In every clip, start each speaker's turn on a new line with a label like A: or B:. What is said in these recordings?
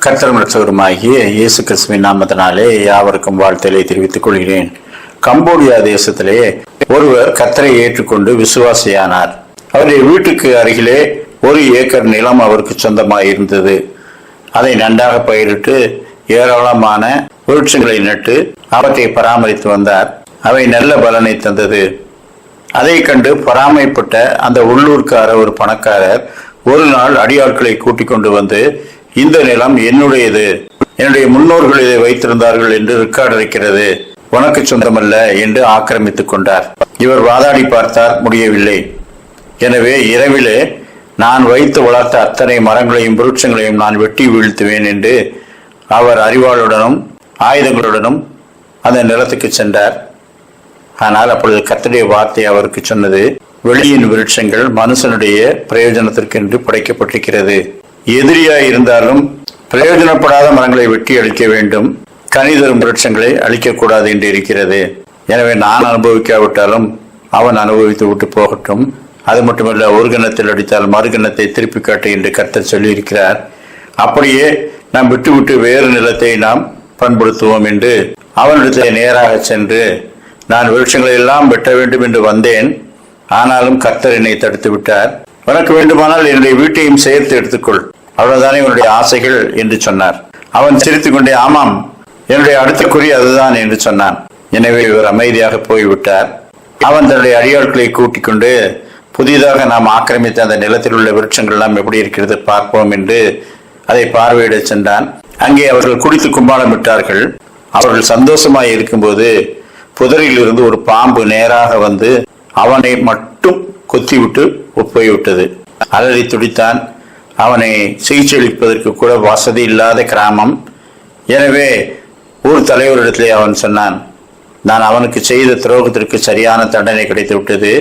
A: கர்த்தரும் இரட்சகருமாகிய இயேசு கிறிஸ்துவின் நாமத்தினாலே யாவருக்கும் வாழ்த்தலை தெரிவித்துக் கொள்கிறேன். கம்போடியா தேசத்திலே ஒருவர் கர்த்தரை ஏற்றுக்கொண்டு விசுவாசியானார். அவருடைய வீட்டுக்கு அருகிலே 1 ஏக்கர் நிலம் அவருக்கு சொந்தமாக இருந்தது. அதை நன்றாக பயிரிட்டு ஏராளமான விருட்சங்களை நட்டு அவற்றை பராமரித்து வந்தார். அவை நல்ல பலனை தந்தது. அதை கண்டு பொறாமைப்பட்ட அந்த உள்ளூர்கார ஒரு பணக்காரர் ஒரு நாள் அடியாட்களை கூட்டிக் கொண்டு வந்து, இந்த நிலம் என்னுடையது, என்னுடைய முன்னோர்கள் இதை வைத்திருந்தார்கள் என்று ரெக்கார்டு இருக்கிறது, உனக்கு சொந்தமல்ல என்று ஆக்கிரமித்துக் கொண்டார். இவர் வாதாடி பார்த்தார், முடியவில்லை. எனவே இரவிலே நான் வைத்து வளர்த்த அத்தனை மரங்களையும் விருட்சங்களையும் நான் வெட்டி வீழ்த்துவேன் என்று அவர் அறிவாளுடனும் ஆயுதங்களுடனும் அந்த நிலத்துக்கு சென்றார். ஆனால் அப்பொழுது கர்த்தருடைய வார்த்தை அவருக்கு சொன்னது, வெளியின் விருட்சங்கள் மனுஷனுடைய பிரயோஜனத்திற்கென்று படைக்கப்பட்டிருக்கிறது. எதிரியாய் இருந்தாலும் பிரயோஜனப்படாத மரங்களை வெட்டி அழிக்க வேண்டும், கனிதரும் விருட்சங்களை அழிக்கக்கூடாது என்று இருக்கிறது. எனவே நான் அனுபவிக்காவிட்டாலும் அவன் அனுபவித்து விட்டு போகட்டும். அது மட்டுமல்ல, ஒரு கணத்தில் அடித்தால் மறுகணத்தை திருப்பி காட்டு என்று கர்த்தர் சொல்லியிருக்கிறார். அப்படியே நாம் விட்டு வேறு நிலத்தை நாம் பண்படுத்துவோம் என்று அவனிடத்தை நேராக சென்று, நான் விருட்சங்களை எல்லாம் வெட்ட வேண்டும் என்று வந்தேன், ஆனாலும் கர்த்தர் என்னை தடுத்து விட்டார். உனக்கு வேண்டுமானால் என்னுடைய வீட்டையும் சேர்த்து எடுத்துக்கொள், அவ்வளவுதானே உன்னுடைய ஆசைகள் என்று சொன்னார். அவன் சிரித்துக் கொண்டே, ஆமாம், என்னுடைய அடுத்த குறி அதுதான் என்று சொன்னான். எனவே இவர் அமைதியாக போய்விட்டார். அவன் தன்னுடைய அடியாட்களை கூட்டிக் கொண்டு, புதிதாக நாம் ஆக்கிரமித்த அந்த நிலத்தில் உள்ள விருட்சங்கள் எல்லாம் எப்படி இருக்கிறது பார்ப்போம் என்று அதை பார்வையிட சென்றான். அங்கே அவர்கள் குடித்து கும்பாலம் விட்டார்கள். அவர்கள் சந்தோஷமாய் இருக்கும்போது புதரில் இருந்து ஒரு பாம்பு நேராக வந்து அவனை மட்டும் கொத்திவிட்டு போய்விட்டது. அலறி துடித்தான். அவனை சிகிச்சை அளிப்பதற்கு கூட வசதி இல்லாத கிராமம். எனவே ஊர் தலைவரிடத்திலே அவன் சொன்னான், நான் அவனுக்கு செய்த துரோகத்திற்கு சரியான தண்டனை கிடைத்து விட்டது,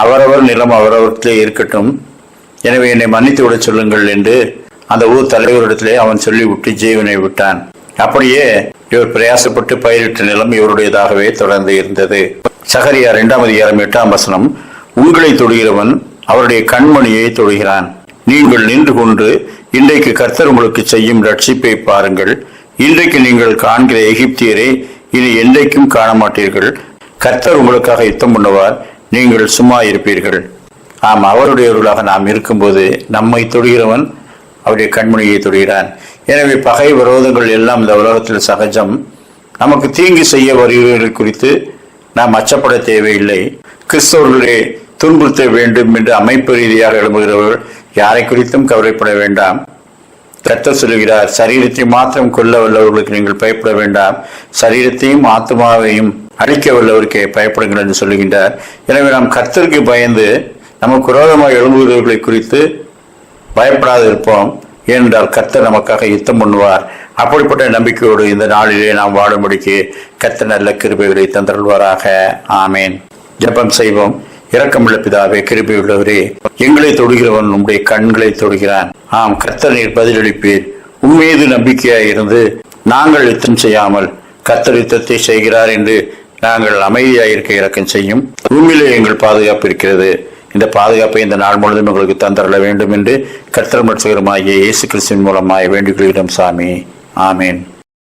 A: அவரவர் நிலம் அவரவர்களே இருக்கட்டும், எனவே என்னை மன்னித்து விட சொல்லுங்கள் என்று அந்த ஊர் தலைவரிடத்திலே அவன் சொல்லிவிட்டு ஜீவனை விட்டான். அப்படியே இவர் பிரயாசப்பட்டு பயிரிட்ட நிலம் இவருடையதாகவே தொடர்ந்து இருந்தது. சகரியா 2:8 உங்களை தொடுகிறவன் அவருடைய கண்மணியை தொடுகிறான். நீங்கள் நின்று கொண்டு இன்றைக்கு கர்த்தர் உங்களுக்கு செய்யும் ரட்சிப்பை பாருங்கள். இன்றைக்கு நீங்கள் காண்கிற எகிப்தியரை இனி என்றைக்கும் காண மாட்டீர்கள். கர்த்தர் உங்களுக்காக யுத்தம் பண்ணுவார், நீங்கள் சும்மா இருப்பீர்கள். ஆம், அவருடையவர்களாக நாம் இருக்கும்போது நம்மை தொடுகிறவன் அவருடைய கண்மணியை தொடுகிறான். எனவே பகை விரோதங்கள் எல்லாம் இந்த உலகத்தில் சகஜம். நமக்கு தீங்கு செய்ய வருகிறவர்களை குறித்து நாம் அச்சப்பட தேவையில்லை. கிறிஸ்தவர்களே துன்புறுத்த வேண்டும் என்று அமைப்பு ரீதியாக எழும்புகிறவர்கள் யாரை குறித்தும் கவலைப்பட வேண்டாம். கர்த்தர் சொல்லுகிறார், சரீரத்தை மாத்திரம் கொல்ல வல்லவர்களுக்கு நீங்கள் பயப்பட வேண்டாம், சரீரத்தையும் ஆத்மாவையும் அழிக்க வல்லவருக்கே பயப்படுங்கள் என்று சொல்லுகின்றார். எனவே நாம் கர்த்தருக்கு பயந்து நமக்கு விரோதமாக எழும்புகிறவர்களை குறித்து பயப்படாது இருப்போம். ஏனென்றால் கர்த்தர் நமக்காக யுத்தம் பண்ணுவார். அப்படிப்பட்ட நம்பிக்கையோடு இந்த நாளிலே நாம் வாழும்படிக்கு கர்த்தர் நல்ல கிருபைகளை தந்தருள்வாராக. ஆமேன். ஜெபம் செய்வோம். இரக்கமுள்ள பிதாவே, கிருபையுள்ளவரே, எங்களை தொடுகிறவன் உம்முடைய கண்களை தொடுகிறான். ஆம், கர்த்தர் நீர் பதிலளிப்பீர். உம்மீது நம்பிக்கையாய் இருந்து நாங்கள் யுத்தம் செய்யாமல் கர்த்தர் யுத்தத்தை செய்கிறார் என்று நாங்கள் அமைதியாய் இருக்க இரக்கம் செய்யும். உண்மையிலே எங்கள் பாதுகாப்பு இருக்கிறது. இந்த பாதுகாப்பை இந்த நாள் முழுவதும் உங்களுக்கு தந்தரல வேண்டும் என்று கர்த்தர் இரட்சகருமாகிய இயேசு கிறிஸ்துவின் மூலமாய் வேண்டிக் கொள்கிறோம் சாமி. ஆமேன்.